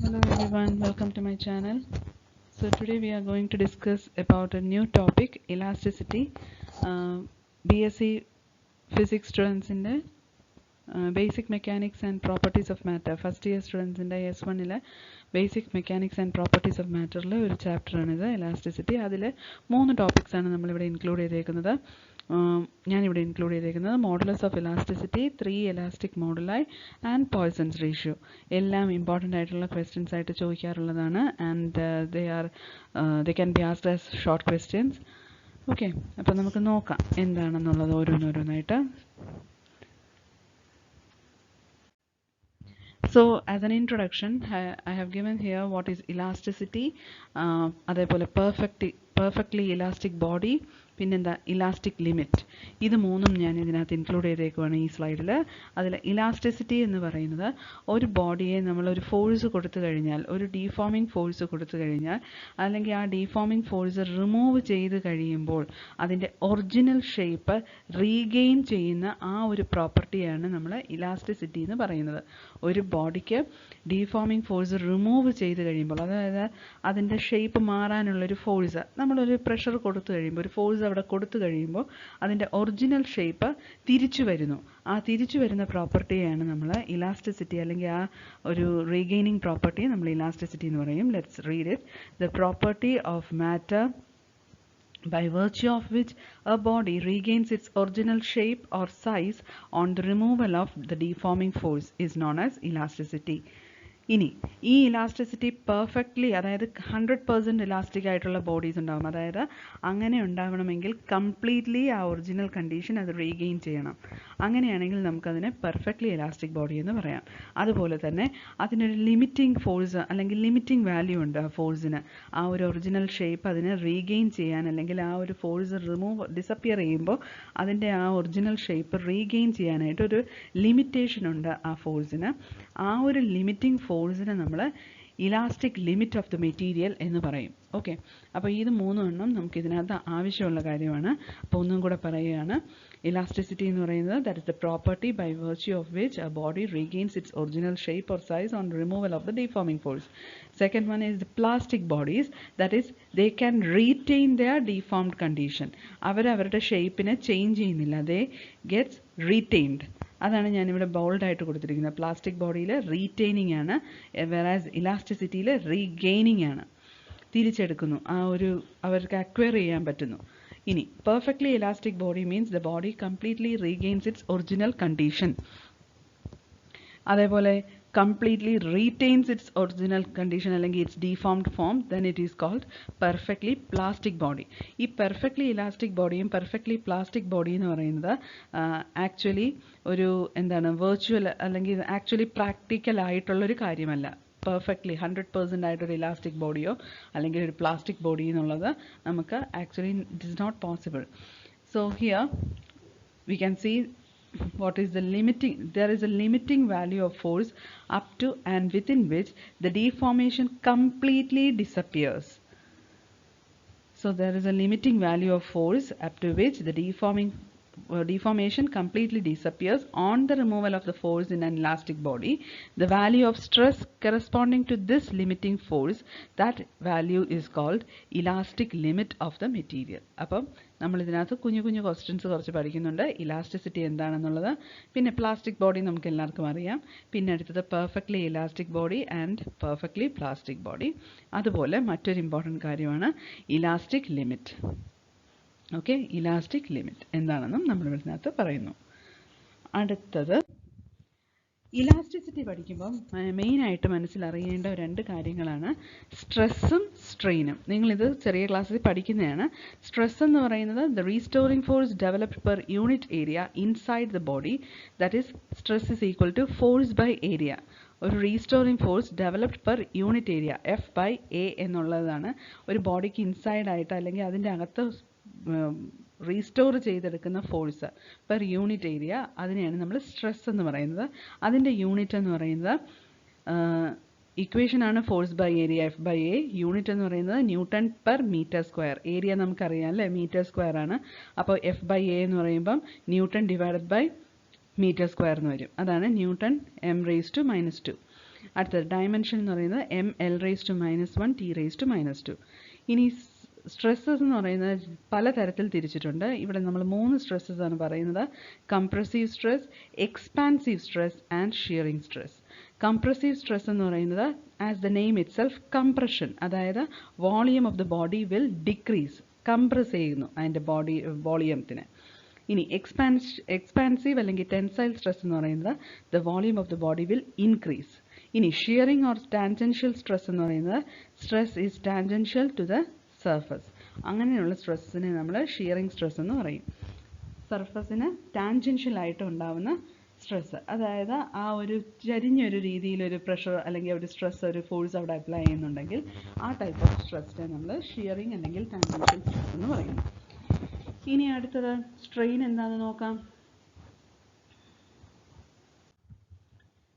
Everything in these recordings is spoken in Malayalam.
Hello everyone, welcome to my channel. So today we are going to discuss about a new topic, elasticity. BSc Physics students in the Basic Mechanics and Properties of Matter. First year students in the S1 ile Basic Mechanics and Properties of Matter le oru chapter aanu elasticity. Adile മൂന്ന് topics ആണ് നമ്മൾ ഇവിടെ include ചെയ്തേക്കുന്നത്. ഞാൻ ഇവിടെ include ചെയ്തേക്കുന്നത് modulus of elasticity, 3 elastic moduli and Poisson's ratio. എല്ലാം important ആയിട്ടുള്ള questions ആയിട്ട് ചോദിക്കാറുള്ളതാണ് and they can be asked as short questions. Okay, അപ്പോൾ നമുക്ക് നോക്കാം എന്താണെന്നുള്ളത് ഓരോന്നോരോന്നായിട്ട്. So as an introduction, I have given here what is elasticity, അതേപോലെ perfectly elastic body, പിന്നെന്താ ഇലാസ്റ്റിക് ലിമിറ്റ്. ഇത് മൂന്നും ഞാൻ ഇതിനകത്ത് ഇൻക്ലൂഡ് ചെയ്തേക്കുവാണ് ഈ സ്ലൈഡിൽ. അതിൽ ഇലാസ്റ്റിസിറ്റി എന്ന് പറയുന്നത് ഒരു ബോഡിയെ നമ്മളൊരു ഫോഴ്സ് കൊടുത്തു കഴിഞ്ഞാൽ, ഒരു ഡീഫോമിംഗ് ഫോഴ്സ് കൊടുത്തു കഴിഞ്ഞാൽ, അല്ലെങ്കിൽ ആ ഡീഫോമിംഗ് ഫോഴ്സ് റിമൂവ് ചെയ്ത് കഴിയുമ്പോൾ അതിൻ്റെ ഒറിജിനൽ ഷേപ്പ് റീഗെയിൻ ചെയ്യുന്ന ആ ഒരു പ്രോപ്പർട്ടിയാണ് നമ്മൾ ഇലാസ്റ്റിസിറ്റി എന്ന് പറയുന്നത്. ഒരു ബോഡിക്ക് ഡീഫോമിംഗ് ഫോഴ്സ് റിമൂവ് ചെയ്ത് കഴിയുമ്പോൾ, അതായത് അതിൻ്റെ ഷേപ്പ് മാറാനുള്ളൊരു ഫോഴ്സ് നമ്മളൊരു പ്രഷർ കൊടുത്തു കഴിയുമ്പോൾ, ഒരു ഫോഴ്സ് അവിടെ കൊടുത്തു കഴിയുമ്പോൾ അതിൻ്റെ ഒറിജിനൽ ഷേപ്പ് തിരിച്ചു വരുന്നു. ആ തിരിച്ചു വരുന്ന പ്രോപ്പർട്ടിയാണ് നമ്മൾ ഇലാസ്റ്റിസിറ്റി, അല്ലെങ്കിൽ ആ ഒരു റീഗെയിനിങ് പ്രോപ്പർട്ടിയെ നമ്മൾ ഇലാസ്റ്റിസിറ്റി എന്ന് പറയും. Let's read it. The property of matter by virtue of which a body regains its original shape or size on the removal of the deforming force is known as elasticity. ഇനി ഈ ഇലാസ്റ്റിസിറ്റി പെർഫെക്റ്റ്ലി, അതായത് 100% ഇലാസ്റ്റിക് ആയിട്ടുള്ള ബോഡീസ് ഉണ്ടാകും. അതായത് അങ്ങനെ ഉണ്ടാവണമെങ്കിൽ കംപ്ലീറ്റ്ലി ആ ഒറിജിനൽ കണ്ടീഷൻ അത് റീഗെയിൻ ചെയ്യണം. അങ്ങനെയാണെങ്കിൽ നമുക്കതിനെ പെർഫെക്റ്റ്ലി ഇലാസ്റ്റിക് ബോഡി എന്ന് പറയാം. അതുപോലെ തന്നെ അതിനൊരു ലിമിറ്റിംഗ് ഫോഴ്സ് അല്ലെങ്കിൽ ലിമിറ്റിംഗ് വാല്യൂ ഉണ്ട് ആ ഫോഴ്സിന്. ആ ഒരു ഒറിജിനൽ ഷേപ്പ് അതിനെ റീഗെയിൻ ചെയ്യാൻ, അല്ലെങ്കിൽ ആ ഒരു ഫോഴ്സ് ഡിസപ്പിയർ ചെയ്യുമ്പോൾ അതിൻ്റെ ആ ഒറിജിനൽ ഷേപ്പ് റീഗെയിൻ ചെയ്യാനായിട്ടൊരു ലിമിറ്റേഷൻ ഉണ്ട് ആ ഫോഴ്സിന്. ആ ഒരു ലിമിറ്റിംഗ് ഫോഴ്സിനെ നമ്മൾ elastic limit of the material എന്ന് പറയും. ഓക്കെ, അപ്പോൾ ഇത് മൂന്നെണ്ണം നമുക്ക് ഇതിനകത്ത് ആവശ്യമുള്ള കാര്യമാണ്. അപ്പോൾ ഒന്നും കൂടെ പറയുകയാണ്. ഇലാസ്റ്റിസിറ്റി എന്ന് പറയുന്നത് that is the property by virtue of which a body regains its original shape or size on removal of the deforming force. Second one is the plastic bodies, that is they can retain their deformed condition. അവരവരുടെ ഷേപ്പിനെ ചേഞ്ച് ചെയ്യുന്നില്ല, ദേ ഗെറ്റ്സ് റീറ്റെയിൻഡ്. അതാണ് ഞാനിവിടെ ബോൾഡായിട്ട് കൊടുത്തിരിക്കുന്നത്. പ്ലാസ്റ്റിക് ബോഡിയിൽ റീറ്റെയിനിങ് ആണ്, വെറാസ് ഇലാസ്റ്റിസിറ്റിയിൽ റീഗെയിനിങ് ആണ്, തിരിച്ചെടുക്കുന്നു, ആ ഒരു അവർക്ക് അക്വയർ ചെയ്യാൻ പറ്റുന്നു. ഇനി perfectly elastic body means the body completely regains its original condition. അതേപോലെ completely retains its original condition അല്ലെങ്കിൽ its deformed form, then it is called perfectly plastic body. ഈ perfectly elastic bodyയും perfectly plastic body എന്ന് പറയുന്നത് ആക്ച്വലി ഒരു എന്താണ് വെർച്വൽ അല്ലെങ്കിൽ ആക്ച്വലി പ്രാക്ടിക്കൽ ആയിട്ടുള്ളൊരു കാര്യമല്ല. പെർഫെക്റ്റ്ലി 100% ആയിട്ടൊരു ഇലാസ്റ്റിക് ബോഡിയോ അല്ലെങ്കിൽ ഒരു പ്ലാസ്റ്റിക് ബോഡി എന്നുള്ളത് നമുക്ക് actually it is not possible. So here we can see what is the limiting, there is a limiting value of force up to and within which the deformation completely disappears. So there is a limiting value of force up to which the deformation completely disappears on the removal of the force in an elastic body. The value of stress corresponding to this limiting force, that value is called elastic limit of the material. അപ്പം നമ്മൾ ഇതിനകത്ത് കുഞ്ഞു കുഞ്ഞു ക്വസ്റ്റ്യൻസ് കുറച്ച് പഠിക്കുന്നുണ്ട്. ഇലാസ്റ്റിസിറ്റി എന്താണെന്നുള്ളത്, പിന്നെ പ്ലാസ്റ്റിക് ബോഡി നമുക്ക് എല്ലാവർക്കും അറിയാം, പിന്നെ അടുത്തത് perfectly elastic body and perfectly plastic body. അതുപോലെ മറ്റൊരു ഇമ്പോർട്ടൻറ്റ് കാര്യമാണ് elastic limit. Okay, elastic limit എന്താണെന്നും നമ്മൾ ഇതിനകത്ത് പറയുന്നു. അടുത്തത് ഇലാസ്റ്റിസിറ്റി പഠിക്കുമ്പം മെയിനായിട്ട് മനസ്സിലറിയേണ്ട രണ്ട് കാര്യങ്ങളാണ് സ്ട്രെസ്സും സ്ട്രെയിനും. നിങ്ങളിത് ചെറിയ ക്ലാസ്സിൽ പഠിക്കുന്നതാണ്. സ്ട്രെസ് എന്ന് പറയുന്നത് the restoring force developed per unit area inside the body, that is stress is equal to force by area. ഒരു restoring force developed per unit area F/A എന്നുള്ളതാണ് ഒരു ബോഡിക്ക് ഇൻസൈഡായിട്ട് അല്ലെങ്കിൽ അതിൻ്റെ അകത്ത് റീസ്റ്റോർ ചെയ്തെടുക്കുന്ന ഫോഴ്സ് പെർ യൂണിറ്റ് ഏരിയ, അതിനെയാണ് നമ്മൾ സ്ട്രെസ് എന്ന് പറയുന്നത്. അതിൻ്റെ യൂണിറ്റ് എന്ന് പറയുന്നത് ഇക്വേഷനാണ് force by area F/A. Unit എന്ന് പറയുന്നത് newton per metre square. Area നമുക്കറിയാം അല്ലേ, മീറ്റർ സ്ക്വയർ ആണ്. അപ്പോൾ F/A എന്ന് പറയുമ്പം newton divided by metre square എന്ന് വരും. അതാണ് ന്യൂട്ടൺ m⁻². അടുത്ത ഡയമെൻഷൻ എന്ന് പറയുന്നത് m(l)(-1) t(-2). ഇനി സ്ട്രെസ്സസ് എന്ന് പറയുന്നത് പലതരത്തിൽ തിരിച്ചിട്ടുണ്ട്. ഇവിടെ നമ്മൾ 3 സ്ട്രെസ്സസ് ആണ് പറയുന്നത്: compressive stress, expansive stress and shearing stress. Compressive stress എന്ന് പറയുന്നത് as the name itself compression, അതായത് volume of the body will decrease, compress ചെയ്യുന്നു അതിൻ്റെ ബോഡി വോളിയത്തിന്. ഇനി എക്സ്പാൻസീവ് അല്ലെങ്കിൽ ടെൻസൈൽ സ്ട്രെസ് എന്ന് പറയുന്നത് the volume of the body will increase. ഇനി ഷിയറിംഗ് ഓർ ടാൻജൻഷ്യൽ സ്ട്രെസ് എന്ന് പറയുന്നത് stress is tangential to the surface. അങ്ങനെയുള്ള സ്ട്രെസ്സിനെ നമ്മൾ ഷിയറിംഗ് സ്ട്രെസ് എന്ന് പറയും. സർഫസിന് ടാൻജൻഷ്യൽ ആയിട്ട് ഉണ്ടാവുന്ന സ്ട്രെസ്, അതായത് ആ ഒരു ചരിഞ്ഞൊരു രീതിയിലൊരു പ്രഷർ അല്ലെങ്കിൽ ഒരു സ്ട്രെസ്, ഒരു ഫോഴ്സ് അവിടെ അപ്ലൈ ചെയ്യുന്നുണ്ടെങ്കിൽ ആ ടൈപ്പ് ഓഫ് സ്ട്രെസ്സിനെ നമ്മൾ ഷിയറിംഗ് അല്ലെങ്കിൽ ടാൻജൻഷ്യൽ സ്ട്രെസ് എന്ന് പറയുന്നു. ഇനി അടുത്തത് സ്ട്രെയിൻ എന്താണെന്ന് നോക്കാം.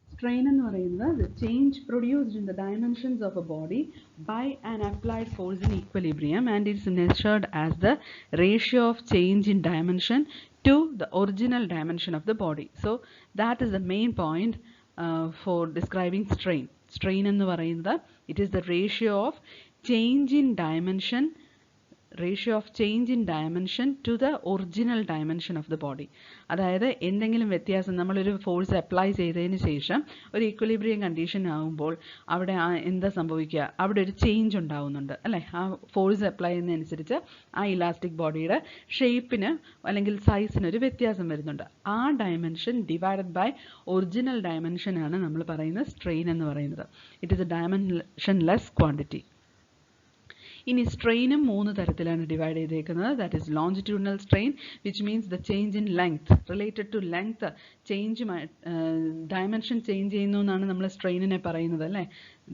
Strain എന്ന് പറയുന്നത് the change produced in the dimensions of a body by an applied force in equilibrium, and it is measured as the ratio of change in dimension to the original dimension of the body. So that is the main point for describing strain. Strain എന്ന് പറയുന്നത് it is the ratio of change in dimension to the original dimension of the body. അതായത് എന്തെങ്കിലും വ്യത്യാസം, നമ്മളൊരു ഫോഴ്സ് അപ്ലൈ ചെയ്തതിന് ശേഷം ഒരു ഇക്വിലിബ്രിയം കണ്ടീഷൻ ആകുമ്പോൾ അവിടെ എന്താ സംഭവിക്കുക, അവിടെ ഒരു ചേഞ്ച് ഉണ്ടാവുന്നുണ്ട് അല്ലേ. ആ ഫോഴ്സ് അപ്ലൈ ചെയ്യുന്നതനുസരിച്ച് ആ ഇലാസ്റ്റിക് ബോഡിയുടെ ഷേപ്പിന് അല്ലെങ്കിൽ സൈസിന് ഒരു വ്യത്യാസം വരുന്നുണ്ട്. ആ dimension divided by original dimension ആണ് നമ്മൾ പറയുന്ന സ്ട്രെയിൻ എന്ന് പറയുന്നത്. It is a dimensionless quantity. ഇനി സ്ട്രെയിനും 3 തരത്തിലാണ് ഡിവൈഡ് ചെയ്തേക്കുന്നത്. That is longitudinal strain, which means the change in length. Related to length change, dimension change ചെയ്യുന്നു എന്നാണ് നമ്മൾ സ്ട്രെയിനിനെ പറയുന്നത് അല്ലേ.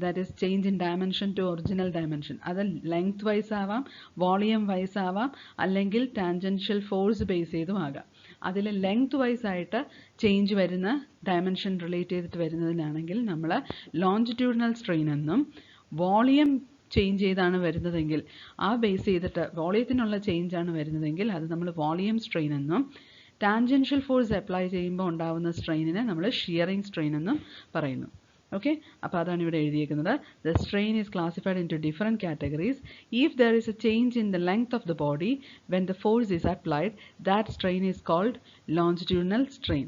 That is change in dimension to original dimension. അത് ലെങ്ത് വൈസ് ആവാം, വോളിയം വൈസ് ആവാം, അല്ലെങ്കിൽ ടാൻജൻഷ്യൽ ഫോഴ്സ് ബേസ് ചെയ്തും ആകാം. അതിൽ ലെങ്ത് വൈസ് ആയിട്ട് ചേഞ്ച് വരുന്ന ഡയമെൻഷൻ റിലേറ്റ് ചെയ്തിട്ട് വരുന്നതിനാണെങ്കിൽ നമ്മൾ ലോഞ്ചിറ്റ്യൂഡിനൽ സ്ട്രെയിൻ എന്നും, വോളിയം ചേഞ്ച് ചെയ്താണ് വരുന്നതെങ്കിൽ, ആ ബേസ് ചെയ്തിട്ട് വോളിയത്തിനുള്ള ചേഞ്ച് ആണ് വരുന്നതെങ്കിൽ അത് നമ്മൾ വോളിയം സ്ട്രെയിൻ എന്നും, ടാൻജൻഷ്യൽ ഫോഴ്സ് അപ്ലൈ ചെയ്യുമ്പോൾ ഉണ്ടാവുന്ന സ്ട്രെയിനിനെ നമ്മൾ ഷിയറിംഗ് സ്ട്രെയിൻ എന്നും പറയുന്നു. ഓക്കെ, അപ്പോൾ അതാണ് ഇവിടെ എഴുതിയിരിക്കുന്നത്. The strain is classified into different categories. If there is a change in the length of the body when the force is applied, that strain is called longitudinal strain.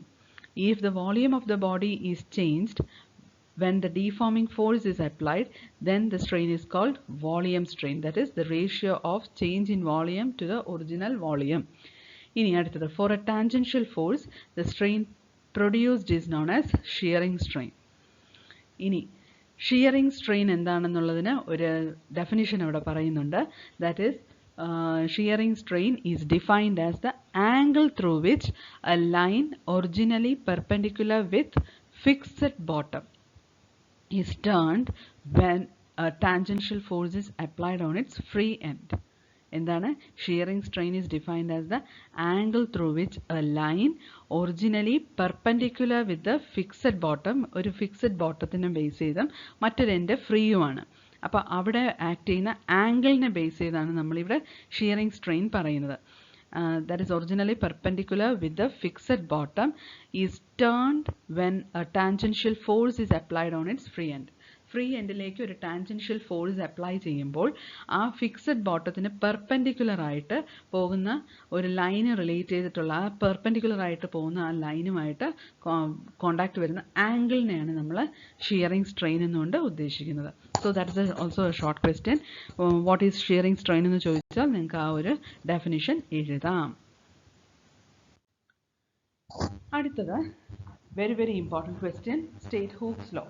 If the volume of the body is changed when the deforming force is applied, then the strain is called volume strain. That is the ratio of change in volume to the original volume. ഇനി അടുത്തത്, for a tangential force the strain produced is known as shearing strain. ഇനി shearing strain എന്താണെന്നുള്ളതിന് ഒരു ഡെഫിനിഷൻ അവിടെ പറയുന്നുണ്ട്. That is shearing strain is defined as the angle through which a line originally perpendicular with fixed bottom is turned when a tangential force is applied on its free end. എന്താണ്? shearing strain is defined as the angle through which a line originally perpendicular with the fixed bottom, ഒരു ഫിക്സഡ് ബോട്ടത്തിനെ ബേസ് ചെയ്ത് മറ്റൊരു എൻഡ് ഫ്രീയുമാണ്. അപ്പോൾ അവിടെ ആക്ട് ചെയ്യുന്ന ആംഗിളിനെ ബേസ് ചെയ്താണ് നമ്മളിവിടെ shearing strain പറയുന്നത്. That is originally perpendicular with the fixed bottom is turned when a tangential force is applied on its free end. Free എൻഡിലേക്ക് ഒരു ടാൻജൻഷ്യൽ ഫോഴ്സ് അപ്ലൈ ചെയ്യുമ്പോൾ ആ ഫിക്സഡ് ബോട്ടത്തിന് പെർപെൻഡിക്കുലർ ആയിട്ട് പോകുന്ന ഒരു ലൈന് റിലേറ്റ് ചെയ്തിട്ടുള്ള, ആ പെർപെൻഡിക്കുലർ ആയിട്ട് പോകുന്ന ആ ലൈനുമായിട്ട് കോണ്ടാക്ട് വരുന്ന ആംഗിളിനെയാണ് നമ്മൾ ഷിയറിംഗ് സ്ട്രെയിൻ എന്നുകൊണ്ട് ഉദ്ദേശിക്കുന്നത്. So that is also A short question. What is shearing strain എന്ന് ചോദിച്ചാൽ നിങ്ങൾക്ക് ആ ഒരു ഡെഫിനിഷൻ എഴുതാം. അടുത്തത് very very important question, state Hooke's law.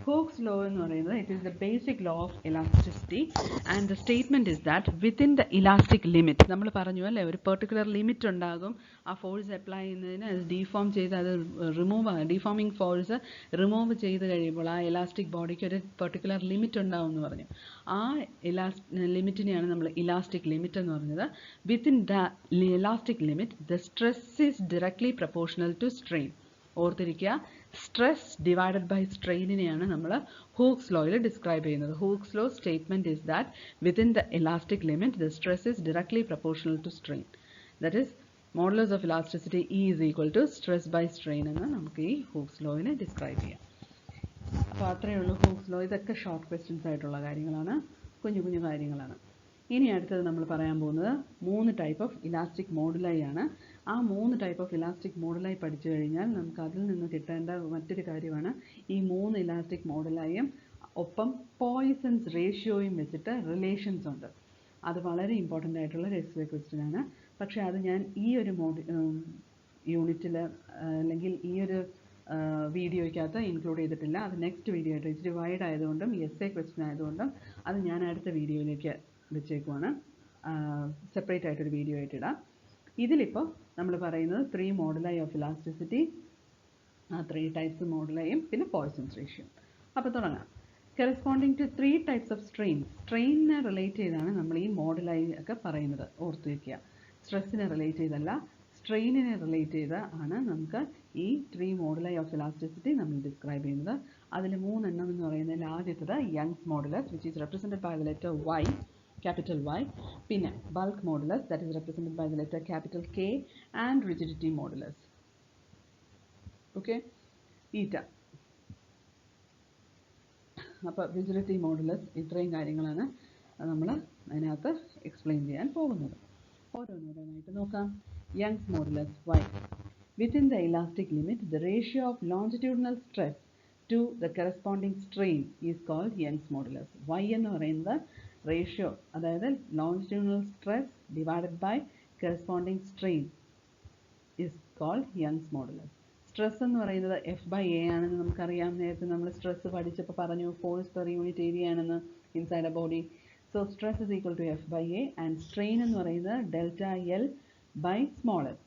Hooke's law എന്ന് പറയുന്നത് it is the basic law of elasticity, and the statement is that within the elastic limit, നമ്മൾ പറഞ്ഞു അല്ലേ, ഒരു പെർട്ടിക്കുലർ ലിമിറ്റ് ഉണ്ടാകും ആ ഫോഴ്സ് അപ്ലൈ ചെയ്യുന്നതിന്. അത് ഡീഫോം ചെയ്ത് അത് ഡീഫോമിങ് ഫോഴ്സ് റിമൂവ് ചെയ്ത് കഴിയുമ്പോൾ ആ ഇലാസ്റ്റിക് ബോഡിക്ക് ഒരു പെർട്ടിക്കുലർ ലിമിറ്റ് ഉണ്ടാവും എന്ന് പറഞ്ഞു. ആ ലിമിറ്റിനെയാണ് നമ്മൾ ഇലാസ്റ്റിക് ലിമിറ്റ് എന്ന് പറഞ്ഞത്. Within the elastic limit the stress is directly proportional to strain. ഓർത്തിരിക്കുക, സ്ട്രെസ് ഡിവൈഡഡ് ബൈ സ്ട്രെയിനിനെയാണ് നമ്മൾ ഹൂക്സ് ലോയിൽ ഡിസ്ക്രൈബ് ചെയ്യുന്നത്. Hooke's law statement is that within the elastic limit the stress is directly proportional to strain. That is modulus of elasticity E is equal to stress by strain എന്ന് നമുക്ക് ഈ ഹൂക്സ് ലോയിനെ ഡിസ്ക്രൈബ് ചെയ്യാം. അപ്പോൾ അത്രയേ ഉള്ളൂ ഹൂക്സ് ലോ. ഇതൊക്കെ ഷോർട്ട് ക്വസ്റ്റ്യൻസ് ആയിട്ടുള്ള കാര്യങ്ങളാണ്, കുഞ്ഞു കുഞ്ഞു കാര്യങ്ങളാണ്. ഇനി അടുത്തത് നമ്മൾ പറയാൻ പോകുന്നത് 3 ടൈപ്പ് ഓഫ് ഇലാസ്റ്റിക് മോഡുലായി ആണ്. ആ 3 ടൈപ്പ് ഓഫ് ഇലാസ്റ്റിക് മോഡുലായി പഠിച്ചു കഴിഞ്ഞാൽ നമുക്ക് അതിൽ നിന്ന് കിട്ടേണ്ട മറ്റൊരു കാര്യമാണ് ഈ 3 ഇലാസ്റ്റിക് മോഡുലായും ഒപ്പം പോയിസൺസ് റേഷ്യോയും വെച്ചിട്ട് റിലേഷൻസ് ഉണ്ട്. അത് വളരെ ഇമ്പോർട്ടൻ്റ് ആയിട്ടുള്ള എസ്എ ക്വസ്റ്റ്യൻ ആണ്. പക്ഷേ അത് ഞാൻ ഈ ഒരു യൂണിറ്റിൽ അല്ലെങ്കിൽ ഈ ഒരു വീഡിയോയ്ക്കകത്ത് ഇൻക്ലൂഡ് ചെയ്തിട്ടില്ല. അത് നെക്സ്റ്റ് വീഡിയോ ആയിട്ട് ഇച്ചിരി വൈഡ് ആയതുകൊണ്ടും എസ്എ ക്വസ്റ്റ്യൻ ആയതുകൊണ്ടും അത് ഞാൻ അടുത്ത വീഡിയോയിലേക്ക് വെച്ചേക്കുവാണ്. സെപ്പറേറ്റ് ആയിട്ടൊരു വീഡിയോ ആയിട്ട് ഇടാം. ഇതിലിപ്പോൾ നമ്മൾ പറയുന്നത് 3 മോഡുലായി ഓഫ് ഇലാസ്റ്റിസിറ്റി, 3 ടൈപ്സ് മോഡുലായും പിന്നെ പോയ്സൺസ് റേഷ്യോ. അപ്പോൾ തുടങ്ങാം. Corresponding to 3 types of strain. സ്ട്രെയിനിനെ റിലേറ്റ് ചെയ്താണ് നമ്മൾ ഈ മോഡുലായി ഒക്കെ പറയുന്നത്, ഓർത്ത് വയ്ക്കുക. സ്ട്രെസ്സിനെ റിലേറ്റ് ചെയ്തല്ല, സ്ട്രെയിനിനെ റിലേറ്റ് ചെയ്ത് ആണ് നമുക്ക് ഈ 3 മോഡുലായി ഓഫ് ഇലാസ്റ്റിസിറ്റി നമ്മൾ ഡിസ്ക്രൈബ് ചെയ്യുന്നത്. അതിൽ 3 എണ്ണം എന്ന് പറയുന്നതിൽ ആദ്യത്തത് Young's modulus, which is represented by the letter Y, capital Y, പിന്നെ bulk modulus, that is represented by the letter capital K, and rigidity modulus. Okay, eta. അപ്പോൾ റിജിഡിറ്റി മോഡുലസ് ഇത്രയും കാര്യങ്ങളാണ് നമ്മൾ അതിനകത്ത് എക്സ്പ്ലെയിൻ ചെയ്യാൻ പോകുന്നത്. ഓരോന്നോരോന്നായിട്ട് നോക്കാം. Young's modulus Y. Within the elastic limit, the ratio of longitudinal stress to the corresponding strain is called Young's modulus. Y എന്ന് പറയുന്നത് റേഷ്യോ, അതായത് longitudinal stress divided by corresponding strain is called Young's modulus. Stress എന്ന് പറയുന്നത് F/A ആണെന്ന് നമുക്കറിയാം. നേരത്തെ നമ്മൾ സ്ട്രെസ് പഠിച്ചപ്പോൾ പറഞ്ഞു ഫോഴ്സ് പെർ യൂണിറ്റ് ഏരിയ ആണെന്ന് inside a body. So stress is equal to F/A and strain എന്ന് പറയുന്നത് delta L by small L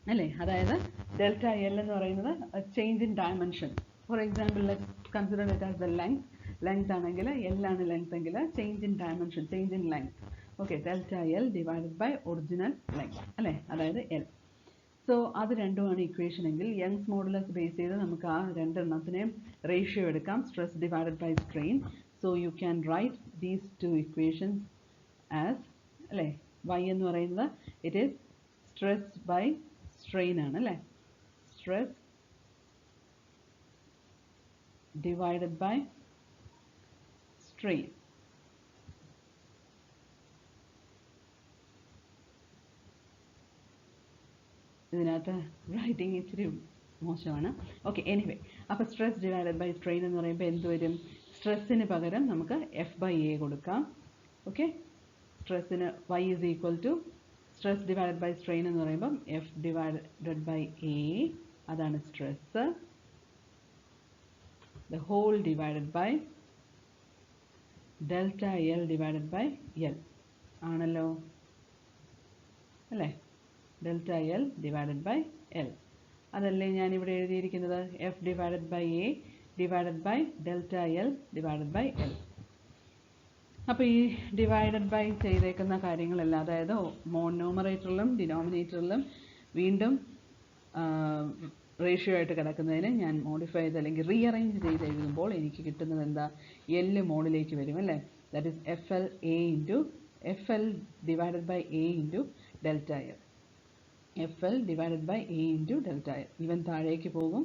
അല്ലേ. അതായത് ഡെൽറ്റ എൽ എന്ന് പറയുന്നത് change in dimension. For example let's consider it as the length ആണെങ്കിൽ എൽ ആണ് ലെങ്ത് എങ്കിൽ change in dimension, change in length. Okay, delta L divided by original length അല്ലേ, അതായത് എൽ. സോ അത് രണ്ടുമാണ് ഇക്വേഷൻ എങ്കിൽ യങ്സ് മോഡുലസ് ബേസ് ചെയ്ത് നമുക്ക് ആ രണ്ടെണ്ണത്തിനെയും റേഷ്യോ എടുക്കാം, stress divided by strain. So you can write these 2 equations as അല്ലേ. Y എന്ന് പറയുന്നത് it is stress by strain ആണ് അല്ലേ, സ്ട്രെസ് ഡിവൈഡഡ് ബൈ സ്ട്രെയിൻ. ഇതിനകത്ത് റൈറ്റിംഗ് ഇച്ചിരി മോശമാണ്. ഓക്കെ, എനിവേ, അപ്പോൾ സ്ട്രെസ് ഡിവൈഡഡ് ബൈ സ്ട്രെയിൻ എന്ന് പറയുമ്പോൾ എന്ത് വരും? സ്ട്രെസ്സിന് പകരം നമുക്ക് F/A കൊടുക്കാം. ഓക്കെ, സ്ട്രെസ്സിന് Y is equal to stress divided by strain എന്ന് പറയുമ്പം F ഡിവൈഡഡ് ബൈ A, അതാണ് stress, the whole divided by delta L divided by L ആണല്ലോ അല്ലേ, delta L divided by L. അതല്ലേ ഞാനിവിടെ എഴുതിയിരിക്കുന്നത്, F divided by A divided by delta L divided by L. അപ്പോൾ ഈ ഡിവൈഡഡ് ബൈ ചെയ്തേക്കുന്ന കാര്യങ്ങളെല്ലാം, അതായത് ന്യൂമറേറ്ററിലും ഡിനോമിനേറ്ററിലും വീണ്ടും റേഷ്യോ ആയിട്ട് കിടക്കുന്നതിന് ഞാൻ മോഡിഫൈ ചെയ്ത് അല്ലെങ്കിൽ റീഅറേഞ്ച് ചെയ്ത് എഴുതുമ്പോൾ എനിക്ക് കിട്ടുന്നത് എന്താ, എൽ മോഡിലേക്ക് വരും അല്ലേ. That is FL divided by A into delta L, FL divided by A into delta L. ഇവൻ താഴേക്ക് പോകും,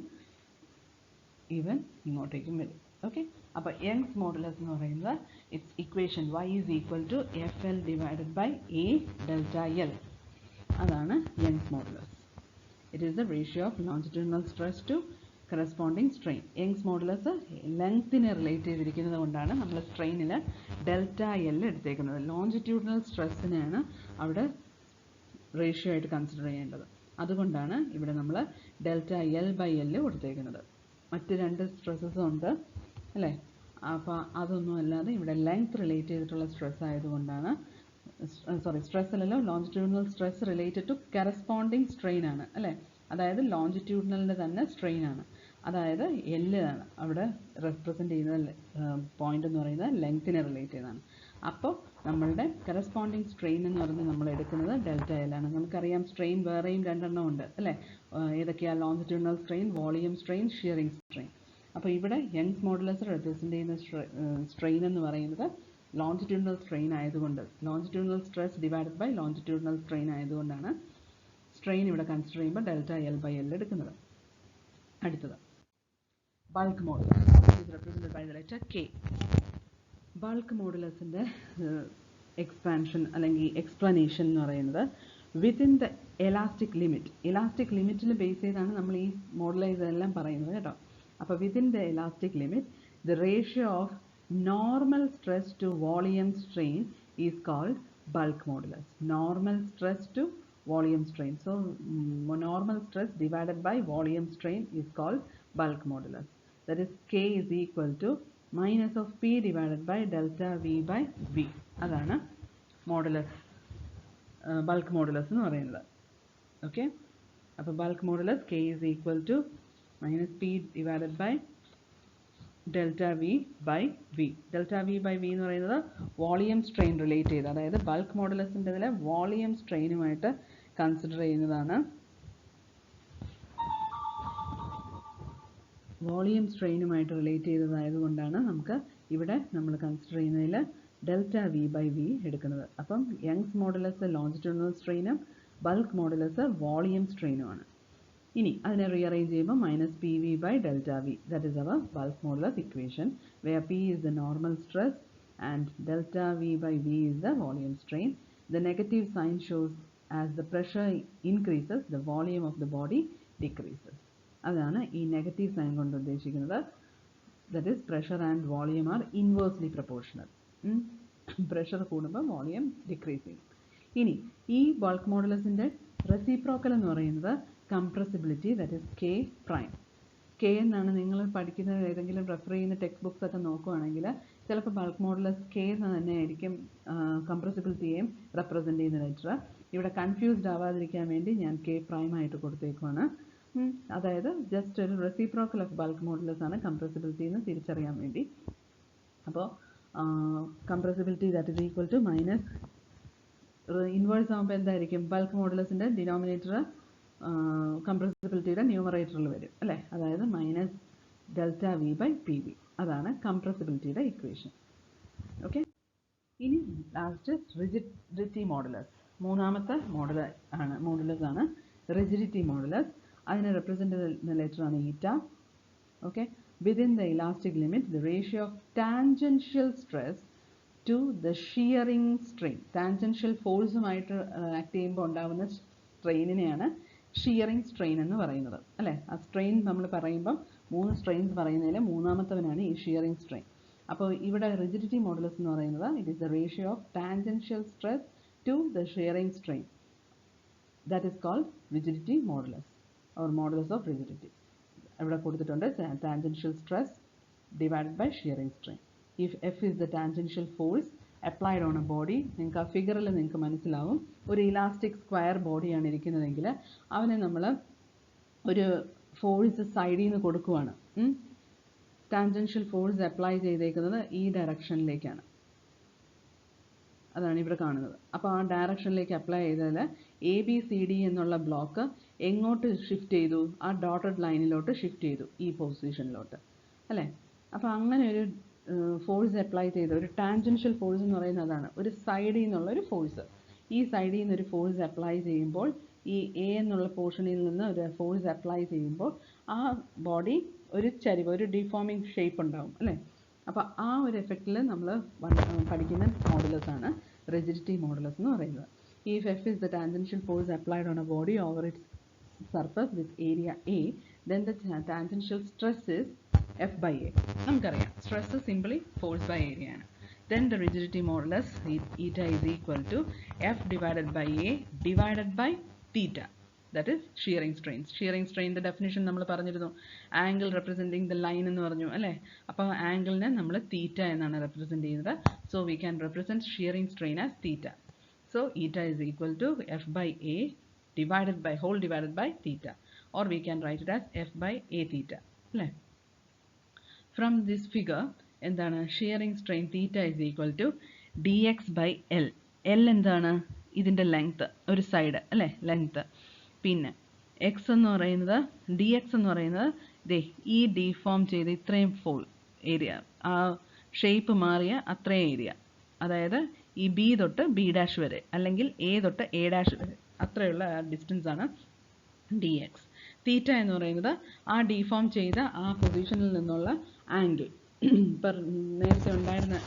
ഇവൻ ഇങ്ങോട്ടേക്കും വരും. ഓക്കെ, അപ്പോൾ യങ്സ് മോഡുലസ് എന്ന് പറയുന്നത് its equation Y is equal to FL divided by A delta L. അതാണ് Young's modulus. It is the ratio of longitudinal stress to corresponding strain. Young's modulus ലെങ്ത്തിനെ റിലേറ്റ് ചെയ്തിരിക്കുന്നത് കൊണ്ടാണ് നമ്മൾ സ്ട്രെയിനിൽ ഡെൽറ്റ എൽ എടുത്തേക്കുന്നത്. ലോഞ്ചിറ്റ്യൂഡിനൽ സ്ട്രെസ്സിനെയാണ് അവിടെ റേഷ്യോ ആയിട്ട് കൺസിഡർ ചെയ്യേണ്ടത്. അതുകൊണ്ടാണ് ഇവിടെ നമ്മൾ ഡെൽറ്റ എൽ ബൈ എൽ കൊടുത്തേക്കുന്നത്. മറ്റ് 2 സ്ട്രെസ്സസും ഉണ്ട് അല്ലേ. അപ്പോൾ അതൊന്നും അല്ലാതെ ഇവിടെ ലെങ്ത് റിലേറ്റ് ചെയ്തിട്ടുള്ള സ്ട്രെസ് ആയതുകൊണ്ടാണ്, സ്ട്രെസ്സിലല്ലോ, longitudinal stress related to corresponding strain ആണ് അല്ലേ. അതായത് ലോഞ്ചിറ്റ്യൂഡിനലിൻ്റെ തന്നെ സ്ട്രെയിൻ ആണ്, അതായത് എല്ല് ആണ് അവിടെ റെപ്രസെൻറ്റ് ചെയ്യുന്ന പോയിന്റ് എന്ന് പറയുന്നത് ലെങ്ത്തിനെ റിലേറ്റ് ചെയ്താണ്. അപ്പോൾ നമ്മളുടെ കറസ്പോണ്ടിങ് സ്ട്രെയിൻ എന്ന് പറഞ്ഞ് നമ്മൾ എടുക്കുന്നത് ഡെൽറ്റ എൽ ആണ്. നമുക്കറിയാം സ്ട്രെയിൻ വേറെയും 2 എണ്ണം ഉണ്ട് അല്ലേ. ഏതൊക്കെയാണ്? Longitudinal strain, volume strain, shearing strain. അപ്പോൾ ഇവിടെ യങ്സ് മോഡുലസ് റെപ്രസെൻറ്റ് ചെയ്യുന്ന സ്ട്രെയിൻ എന്ന് പറയുന്നത് ലോഞ്ചിറ്റ്യൂഡിനൽ സ്ട്രെയിൻ ആയതുകൊണ്ട്, longitudinal stress divided by longitudinal strain ആയതുകൊണ്ടാണ് സ്ട്രെയിൻ ഇവിടെ കൺസിഡർ ചെയ്യുമ്പോൾ ഡെൽറ്റ എൽ ബൈ എൽ എടുക്കുന്നത്. അടുത്തത് bulk modulus, which is represented by the letter K. Bulk മോഡുലസിൻ്റെ എക്സ്പാൻഷൻ അല്ലെങ്കിൽ എക്സ്പ്ലനേഷൻ എന്ന് പറയുന്നത് വിത്തിൻ ദ എലാസ്റ്റിക് ലിമിറ്റിൽ ബേസ് ചെയ്താണ് നമ്മൾ ഈ മോഡലൈസ് എല്ലാം പറയുന്നത് കേട്ടോ. അപ്പോൾ within the elastic limit the ratio of normal stress to volume strain is called bulk modulus. Normal stress to volume strain. So normal stress divided by volume strain is called bulk modulus. That is K is equal to minus of P divided by delta V by V. അതാണ് മോഡുലസ്, ബൾക്ക് മോഡുലസ് എന്ന് പറയുന്നത്. ഓക്കെ, അപ്പോൾ bulk modulus K is equal to minus P divided by delta V by V. delta V by V എന്ന് പറയുന്നത് വോളിയം സ്ട്രെയിൻ റിലേറ്റ് ചെയ്ത്, അതായത് ബൾക്ക് മോഡുലസിൻ്റെ ഇതിൽ വോളിയം സ്ട്രെയിനുമായിട്ട് കൺസിഡർ ചെയ്യുന്നതാണ്. വോളിയം സ്ട്രെയിനുമായിട്ട് റിലേറ്റ് ചെയ്തതായതുകൊണ്ടാണ് നമുക്ക് ഇവിടെ നമ്മൾ കൺസിഡർ ചെയ്യുന്നതിൽ ഡെൽറ്റ വി ബൈ വി എടുക്കുന്നത്. അപ്പം യങ്സ് മോഡുലസ് ലോഞ്ചിറ്റ്യൂഡിനൽ സ്ട്രെയിനും ബൾക്ക് മോഡുലസ് വോളിയം സ്ട്രെയിനുമാണ്. ഇനി അതിനെ റീഅറേഞ്ച് ചെയ്യുമ്പോൾ minus P V by delta V, that is our bulk modulus equation, where P is the normal stress and delta V by V is the volume strain. The negative sign shows as the pressure increases the volume of the body decreases. അതാണ് ഈ നെഗറ്റീവ് സൈൻ കൊണ്ട് ഉദ്ദേശിക്കുന്നത്. That is pressure and volume are inversely proportional. Pressure കൂടുമ്പോൾ വോളിയം ഡിക്രീസ് ചെയ്യും. ഇനി ഈ ബൾക്ക് മോഡുലസിൻ്റെ റെസിപ്രോക്കൽ എന്ന് പറയുന്നത് compressibility, that is K prime. K എന്നാണ് നിങ്ങൾ പഠിക്കുന്ന ഏതെങ്കിലും റെഫർ ചെയ്യുന്ന ടെക്സ്റ്റ് ബുക്സ് ഒക്കെ നോക്കുകയാണെങ്കിൽ ചിലപ്പോൾ ബൾക്ക് മോഡുലസ് കെ എന്ന് തന്നെ ആയിരിക്കും കംപ്രസിബിലിറ്റിയെയും റെപ്രസെൻറ്റ് ചെയ്യുന്ന ലെറ്റർ. ഇവിടെ കൺഫ്യൂസ്ഡ് ആവാതിരിക്കാൻ വേണ്ടി ഞാൻ കെ പ്രൈം ആയിട്ട് കൊടുത്തേക്കുവാണ്. അതായത് ജസ്റ്റ് ഒരു റെസിപ്രോക്കൽ ഓഫ് ബൾക്ക് മോഡുലസ് ആണ് കംപ്രസിബിലിറ്റി എന്ന് തിരിച്ചറിയാൻ വേണ്ടി. അപ്പോൾ compressibility that is equal to minus inverse ആകുമ്പോൾ എന്തായിരിക്കും, ബൾക്ക് മോഡുലസിൻ്റെ ഡിനോമിനേറ്റർ കംപ്രസിബിലിറ്റിയുടെ ന്യൂമറേറ്ററിൽ വരും അല്ലേ, അതായത് minus delta V by P V. അതാണ് കംപ്രസിബിലിറ്റിയുടെ ഇക്വേഷൻ. ഓക്കെ, ഇനി ലാസ്റ്റ് റിജിഡിറ്റി മോഡുലസ്, മൂന്നാമത്തെ മോഡുലസ് ആണ് റിജിഡിറ്റി മോഡുലസ്. അതിനെ റെപ്രസെൻ്റ് ചെയ്യുന്ന ലെറ്റർ ആണ് eta. Okay, within the elastic limit the ratio of tangential stress to the shearing strain. Tangential ഫോഴ്സുമായിട്ട് ആക്ട് ചെയ്യുമ്പോൾ ഉണ്ടാകുന്ന സ്ട്രെയിനിനെയാണ് ഷിയറിംഗ് സ്ട്രെയിൻ എന്ന് പറയുന്നത് അല്ലേ. ആ സ്ട്രെയിൻ നമ്മൾ പറയുമ്പം 3 സ്ട്രെയിൻസ് പറയുന്നതിൽ മൂന്നാമത്തവനാണ് ഈ ഷിയറിംഗ് സ്ട്രെയിൻ. അപ്പോൾ ഇവിടെ റിജിഡിറ്റി മോഡുലസ് എന്ന് പറയുന്നത് it is the ratio of tangential stress to the shearing strain, that is called rigidity modulus or modulus of rigidity. ഇവിടെ കൊടുത്തിട്ടുണ്ട് tangential stress divided by shearing strain. If F is the tangential force applied on a body, നിങ്ങൾക്ക് ആ ഫിഗറിൽ നിങ്ങൾക്ക് മനസ്സിലാവും, ഒരു ഇലാസ്റ്റിക് സ്ക്വയർ ബോഡിയാണ് ഇരിക്കുന്നതെങ്കിൽ അവനെ നമ്മൾ ഒരു ഫോഴ്സ് സൈഡിൽ നിന്ന് കൊടുക്കുവാണ്. ടാൻജൻഷ്യൽ ഫോഴ്സ് അപ്ലൈ ചെയ്തേക്കുന്നത് ഈ ഡയറക്ഷനിലേക്കാണ്, അതാണ് ഇവിടെ കാണുന്നത്. അപ്പോൾ ആ ഡയറക്ഷനിലേക്ക് അപ്ലൈ ചെയ്താൽ എ ബി സി ഡി എന്നുള്ള ബ്ലോക്ക് എങ്ങോട്ട് ഷിഫ്റ്റ് ചെയ്തു, ആ ഡോട്ടഡ് ലൈനിലോട്ട് ഷിഫ്റ്റ് ചെയ്തു, ഈ പൊസിഷനിലോട്ട് അല്ലേ. അപ്പോൾ അങ്ങനെ ഒരു ഫോഴ്സ് അപ്ലൈ ചെയ്ത ഒരു ടാൻജൻഷ്യൽ ഫോഴ്സ് എന്ന് പറയുന്നത് അതാണ്, ഒരു സൈഡിൽ നിന്നുള്ളൊരു ഫോഴ്സ്. ഈ സൈഡിൽ നിന്നൊരു ഫോഴ്സ് അപ്ലൈ ചെയ്യുമ്പോൾ ഈ എ എന്നുള്ള പോർഷനിൽ നിന്ന് ഒരു ഫോഴ്സ് അപ്ലൈ ചെയ്യുമ്പോൾ ആ ബോഡി ഒരു ചരിവ്, ഒരു ഡിഫോമിങ് ഷേപ്പ് ഉണ്ടാവും അല്ലേ. അപ്പോൾ ആ ഒരു എഫക്റ്റിൽ നമ്മൾ പഠിക്കുന്ന മോഡുലസ് ആണ് റിജിഡിറ്റി മോഡുലസ് എന്ന് പറയുന്നത്. If F is the tangential force applied on a body over its surface with area A, then the tangential stress is F by A. നമുക്കറിയാം stress simply force by area ആണ്. Then the rigidity modulus eta is equal to F divided by A divided by theta. That is shearing strain. Shearing strain the definition നമ്മൾ പറഞ്ഞിരുന്നു, ആംഗിൾ റെപ്രസെൻറ്റിംഗ് ദ ലൈൻ എന്ന് പറഞ്ഞു അല്ലേ. അപ്പോൾ ആംഗിളിനെ നമ്മൾ തീറ്റ എന്നാണ് റെപ്രസെൻറ്റ് ചെയ്യുന്നത്. So we can represent shearing strain as theta. So eta is equal to F by A divided by theta, or we can write it as F by A theta അല്ലേ. From this figure എന്താണ്, shearing strain theta is equal to dx by L. L എന്താണ്, ഇതിൻ്റെ ലെങ്ത്ത്, ഒരു സൈഡ് അല്ലേ, ലെങ്ത്ത്. പിന്നെ എക്സ് എന്ന് പറയുന്നത്, ഡി എക്സ് എന്ന് പറയുന്നത് ദേ ഈ ഡിഫോം ചെയ്ത് ഇത്രയും ഏരിയ, ആ ഷേപ്പ് മാറിയ അത്രയും ഏരിയ, അതായത് ഈ ബി തൊട്ട് ബി ഡാഷ് വരെ അല്ലെങ്കിൽ എ തൊട്ട് എ ഡാഷ് വരെ അത്രയുള്ള ഡിസ്റ്റൻസ് ആണ് ഡി എക്സ്. തീറ്റ എന്ന് പറയുന്നത് ആ ഡീഫോം ചെയ്ത ആ പൊസിഷനിൽ നിന്നുള്ള ആംഗിൾ. ഇപ്പം നേരത്തെ ഉണ്ടായിരുന്ന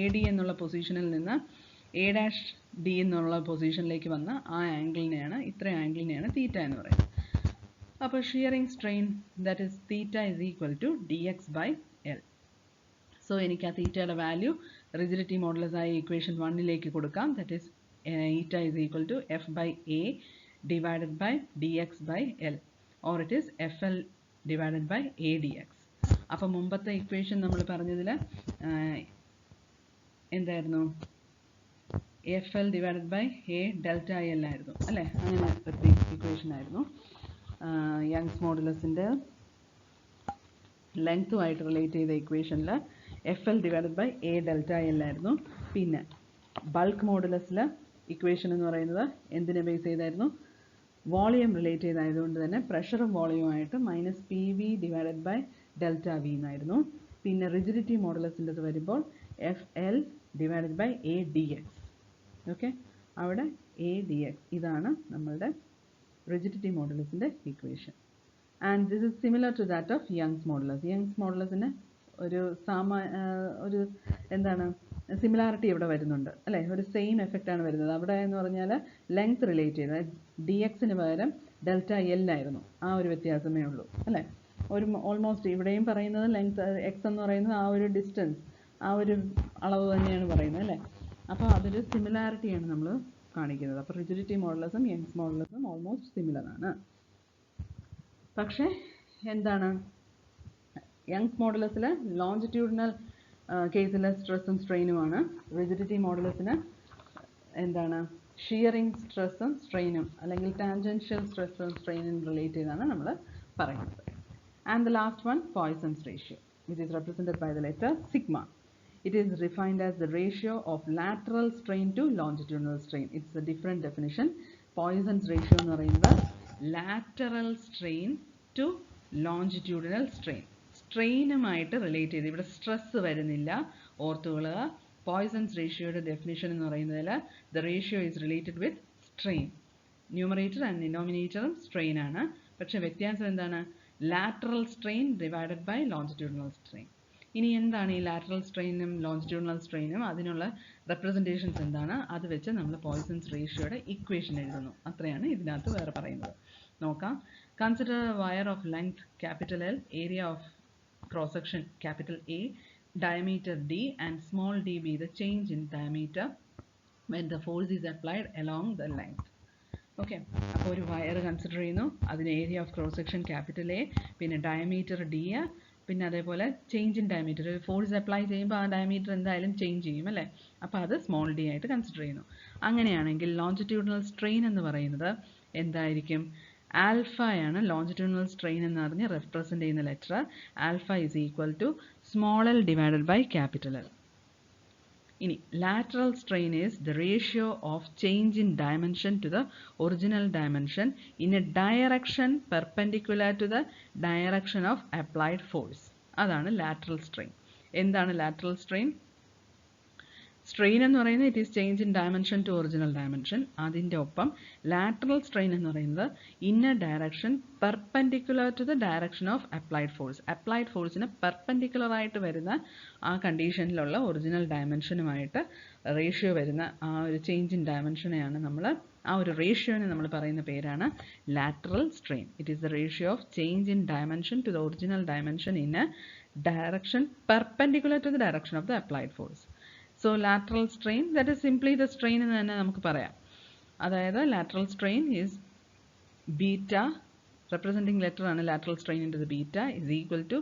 എ ഡി എന്നുള്ള പൊസിഷനിൽ നിന്ന് എ ഡാഷ് ഡി എന്നുള്ള പൊസിഷനിലേക്ക് വന്ന ആ ആംഗിളിനെയാണ്, ഇത്രയും ആംഗിളിനെയാണ് തീറ്റ എന്ന് പറയുന്നത്. അപ്പോൾ shearing strain that is theta is equal to D X by L. So എനിക്ക് ആ തീറ്റയുടെ വാല്യൂ റിജിഡിറ്റി മോഡുലസ് ആയ ഇക്വേഷൻ 1ലേക്ക് കൊടുക്കാം. That is eta is equal to F by A divided by D X by L, or it is F L divided by A D X. അപ്പം മുമ്പത്തെ ഇക്വേഷൻ നമ്മൾ പറഞ്ഞതിൽ എന്തായിരുന്നു? F L divided by A delta L ആയിരുന്നു അല്ലേ? അങ്ങനെ ഒരു ഇക്വേഷൻ ആയിരുന്നു. യങ്സ് മോഡുലസിൻ്റെ ലെങ്ത്തുമായിട്ട് റിലേറ്റ് ചെയ്ത ഇക്വേഷനിൽ F L divided by A delta L ആയിരുന്നു. പിന്നെ ബൾക്ക് മോഡുലസിൽ ഇക്വേഷൻ എന്ന് പറയുന്നത് എന്തിനെ ബേസ് ചെയ്തായിരുന്നു? വോളിയം റിലേറ്റ് ചെയ്തായതുകൊണ്ട് തന്നെ പ്രഷറും വോളിയവുമായിട്ട് minus P V divided by delta V എന്നായിരുന്നു. പിന്നെ റിജിഡിറ്റി മോഡുലസിൻ്റെ വരുമ്പോൾ F L divided by A D X. Okay, അവിടെ എ ഡി എക്സ് ഇതാണ് നമ്മളുടെ റിജിഡിറ്റി മോഡുലസിൻ്റെ equation. And this is similar to that of Young's modulus. Young's മോഡുലസിന് ഒരു എന്താണ് സിമിലാരിറ്റി ഇവിടെ വരുന്നുണ്ട് അല്ലേ? ഒരു സെയിം എഫക്റ്റാണ് വരുന്നത്. അവിടെ എന്ന് പറഞ്ഞാൽ ലെങ്ത് റിലേറ്റ് ചെയ്തത് ഡി എക്സിന് പകരം ഡെൽറ്റ എൽ ആയിരുന്നു. ആ ഒരു വ്യത്യാസമേ ഉള്ളൂ അല്ലേ? ഒരു ഓൾമോസ്റ്റ് ഇവിടെയും പറയുന്നത് ലെങ്ത് എക്സ് എന്ന് പറയുന്നത് ആ ഒരു ഡിസ്റ്റൻസ്, ആ ഒരു അളവ് തന്നെയാണ് പറയുന്നത് അല്ലേ? അപ്പോൾ അതൊരു സിമിലാരിറ്റിയാണ് നമ്മൾ കാണിക്കുന്നത്. അപ്പോൾ റിജിഡിറ്റി മോഡുലസും യങ്സ് മോഡുലസും ഓൾമോസ്റ്റ് സിമിലർ ആണ്. പക്ഷേ എന്താണ്, യങ്സ് മോഡുലസിൽ ലോഞ്ചിറ്റ്യൂഡിനൽ കേസിലെ സ്ട്രെസ്സും സ്ട്രെയിനുമാണ്. റിജിഡിറ്റി മോഡുലസിന് എന്താണ്, ഷിയറിംഗ് സ്ട്രെസ്സും സ്ട്രെയിനും അല്ലെങ്കിൽ ടാൻജൻഷ്യൽ സ്ട്രെസ്സും സ്ട്രെയിനും റിലേറ്റ് ചെയ്താണ് നമ്മൾ പറയുന്നത്. And the last one, Poisson's ratio, which is represented by the letter sigma. It is defined as the ratio of lateral strain to longitudinal strain. It's a different definition. Poisson's ratio എന്ന് പറയുന്നത് lateral strain to longitudinal strain. സ്ട്രെയിനുമായിട്ട് റിലേറ്റ് ചെയ്ത്, ഇവിടെ സ്ട്രെസ് വരുന്നില്ല. ഓർത്തുകൊള്ളുക, പോയ്സൺസ് റേഷ്യോയുടെ ഡെഫിനിഷൻ എന്ന് പറയുന്നതിൽ the ratio is related with strain. Numerator and ഡിനോമിനേറ്ററും സ്ട്രെയിൻ ആണ്. പക്ഷേ വ്യത്യാസം എന്താണ്? Lateral strain divided by longitudinal strain. ഇനി എന്താണ് ഈ ലാറ്ററൽ സ്ട്രെയിനും ലോഞ്ചിറ്റ്യൂഡിനൽ സ്ട്രെയിനും? അതിനുള്ള റെപ്രസെൻറ്റേഷൻസ് എന്താണ്? അത് വെച്ച് നമ്മൾ പോയ്സൺസ് റേഷ്യോയുടെ ഇക്വേഷൻ എഴുതുന്നു. അത്രയാണ് ഇതിനകത്ത് വേറെ പറയുന്നത്. നോക്കാം. Consider wire of length capital L, area of cross section capital A, diameter D, and small d be the change in diameter when the force is applied along the length. Okay, അപ്പോൾ ഒരു വയർ കൺസിഡർ ചെയ്യുന്നു, അതിന് area of cross section capital A, പിന്നെ ഡയമീറ്റർ ഡി, പിന്നെ അതേപോലെ ചേഞ്ച് ഇൻ ഡയമീറ്റർ. ഒരു ഫോഴ്സ് അപ്ലൈ ചെയ്യുമ്പോൾ ആ ഡയമീറ്റർ എന്തായാലും ചേഞ്ച് ചെയ്യും അല്ലേ? അപ്പോൾ അത് സ്മോൾ ഡി ആയിട്ട് കൺസിഡർ ചെയ്യുന്നു. അങ്ങനെയാണെങ്കിൽ ലോഞ്ചിറ്റ്യൂഡിനൽ സ്ട്രെയിൻ എന്ന് പറയുന്നത് എന്തായിരിക്കും? ആൽഫയാണ് ലോഞ്ചിറ്റ്യൂഡിനൽ സ്ട്രെയിൻ എന്ന് പറഞ്ഞ് റെപ്രസെൻ്റ് ചെയ്യുന്ന letter. Alpha is equal to small L divided by capital L. ഇനി lateral strain is the ratio of change in dimension to the original dimension in a direction perpendicular to the direction of applied force. അതാണ് ലാറ്ററൽ സ്ട്രെയിൻ. എന്താണ് ലാറ്ററൽ സ്ട്രെയിൻ? സ്ട്രെയിൻ എന്ന് പറയുന്നത് it is change in dimension to original dimension. അതിൻ്റെ ഒപ്പം ലാറ്ററൽ സ്ട്രെയിൻ എന്ന് പറയുന്നത് in a direction perpendicular to the direction of applied force. Applied ഫോഴ്സിന് perpendicular ആയിട്ട് വരുന്ന ആ കണ്ടീഷനിലുള്ള ഒറിജിനൽ ഡയമെൻഷനുമായിട്ട് റേഷ്യോ വരുന്ന ആ ഒരു ചേഞ്ച് ഇൻ ഡയമെൻഷനെയാണ് നമ്മൾ, ആ ഒരു റേഷ്യോനെ നമ്മൾ പറയുന്ന പേരാണ് lateral strain. It is the ratio of change in dimension to the original dimension in a direction perpendicular to the direction of the applied force. So lateral strain, that is simply the strain എന്ന് തന്നെ നമുക്ക് പറയാം. അതായത് lateral strain is beta, representing letter ആണ് lateral strain into the beta, is equal to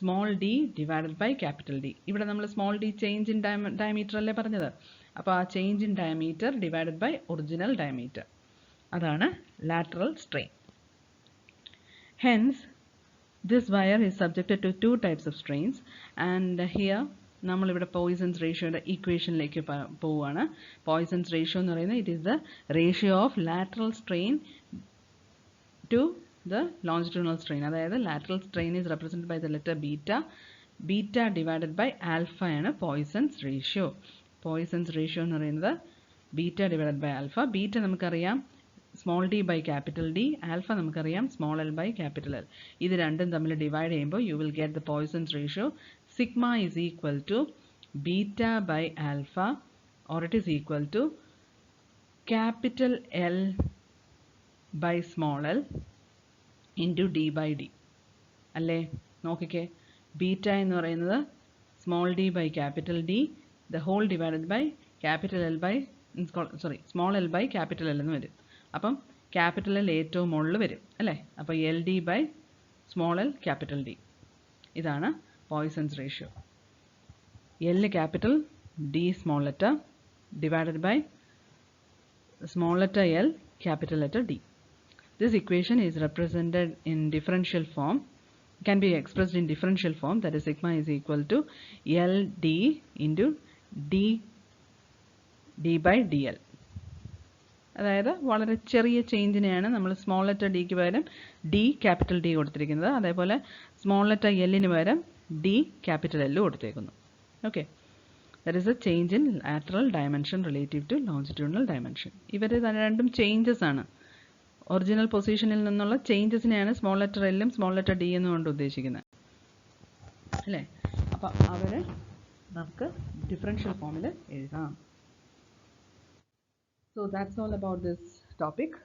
small d divided by capital D. ഇവിടെ നമ്മൾ small d change in diameter അല്ലേ പറഞ്ഞത്? അപ്പോൾ ആ change in diameter divided by original diameter, അതാണ് lateral strain. Hence, this wire is subjected to two types of strains, and here നമ്മളിവിടെ പോയ്സൺസ് റേഷ്യോയുടെ ഇക്വേഷനിലേക്ക് പോവുകയാണ്. പോയ്സൺസ് റേഷ്യോ എന്ന് പറയുന്നത് it is the ratio of lateral strain to the longitudinal strain. അതായത് lateral strain is represented by the letter beta. Beta divided by ആൽഫയാണ് പോയ്സൺസ് റേഷ്യോ. പോയ്സൺസ് റേഷ്യോ എന്ന് പറയുന്നത് beta divided by alpha. Beta നമുക്കറിയാം small D by capital D, alpha നമുക്കറിയാം small L by capital L. ഇത് രണ്ടും തമ്മിൽ ഡിവൈഡ് ചെയ്യുമ്പോൾ you will get the poisons ratio sigma is equal to beta by alpha, or it is equal to capital L by small L into D by D അല്ലേ. നോക്കിക്കേ, ബീറ്റ എന്ന് പറയുന്നത് small D by capital D the whole divided by capital L by small L by capital L എന്ന് വരും. അപ്പം ക്യാപിറ്റൽ എൽ ഏറ്റവും മുകളിൽ വരും അല്ലേ. അപ്പോൾ L D by small L capital D, ഇതാണ് Poisson's ratio. L capital, D small letter divided by small letter L capital letter D. This equation is represented in differential form, can be expressed in differential form, that is sigma is equal to LD into D by DL. അതായത് വളരെ ചെറിയ ചേഞ്ചിനെയാണ് നമ്മൾ സ്മോൾ ലെറ്റർ ഡിക്ക് പകരം ഡി ക്യാപിറ്റൽ ഡി കൊടുത്തിരിക്കുന്നത്, അതേപോലെ സ്മോൾ ലെറ്റർ എല്ലിന് പകരം ഡി ക്യാപിറ്റൽ എൽ കൊടുത്തേക്കുന്നു. Okay, that is a change in lateral dimension relative to longitudinal dimension. ഇവർ രണ്ടും ചേഞ്ചസ് ആണ്. ഒറിജിനൽ പൊസിഷനിൽ നിന്നുള്ള ചേഞ്ചസിനെയാണ് സ്മോൾ ലെറ്റർ എല്ലും സ്മോൾ ലെറ്റർ ഡി എന്നും കൊണ്ട് ഉദ്ദേശിക്കുന്നത് അല്ലേ. അപ്പം അവർ നമുക്ക് ഡിഫറൻഷ്യൽ ഫോമിൽ എഴുതാം. So that's all about this topic.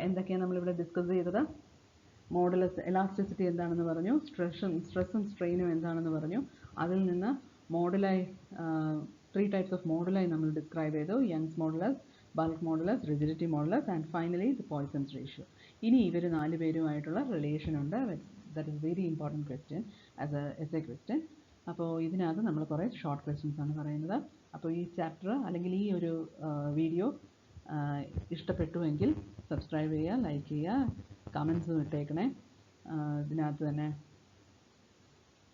എന്തൊക്കെയാണ് നമ്മളിവിടെ ഡിസ്കസ് ചെയ്തത്? മോഡുലസ് എലാസ്റ്റിസിറ്റി എന്താണെന്ന് പറഞ്ഞു, സ്ട്രെസ്സും സ്ട്രെയിനും എന്താണെന്ന് പറഞ്ഞു. അതിൽ നിന്ന് മോഡുലായി 3 types of moduli നമ്മൾ ഡിസ്ക്രൈബ് ചെയ്തു. Young's modulus, bulk modulus, rigidity modulus, and finally the Poisson's ratio. ഇനി ഇവർ 4 പേരുമായിട്ടുള്ള റിലേഷൻ ഉണ്ട്. That is very important question as A essay question. അപ്പോൾ ഇതിനകത്ത് നമ്മൾ കുറേ ഷോർട്ട് ക്വസ്റ്റ്യൻസ് ആണ് പറയുന്നത്. അപ്പോൾ ഈ ചാപ്റ്റർ അല്ലെങ്കിൽ ഈ ഒരു വീഡിയോ ഇഷ്ടപ്പെട്ടുവെങ്കിൽ സബ്സ്ക്രൈബ് ചെയ്യുക, ലൈക്ക് ചെയ്യുക, കമൻസും ഇട്ടേക്കണേ ഇതിനകത്ത് തന്നെ,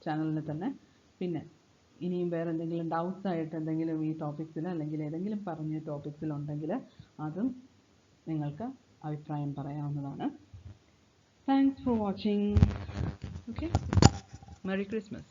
ചാനലിൽ തന്നെ. പിന്നെ ഇനിയും വേറെ എന്തെങ്കിലും ഡൗട്ട്സ് ആയിട്ട് എന്തെങ്കിലും ഈ ടോപ്പിക്സിൽ അല്ലെങ്കിൽ ഏതെങ്കിലും പറഞ്ഞ ടോപ്പിക്സിലുണ്ടെങ്കിൽ അതും നിങ്ങൾക്ക് അഭിപ്രായം പറയാവുന്നതാണ്. Thanks for watching. Okay, merry Christmas.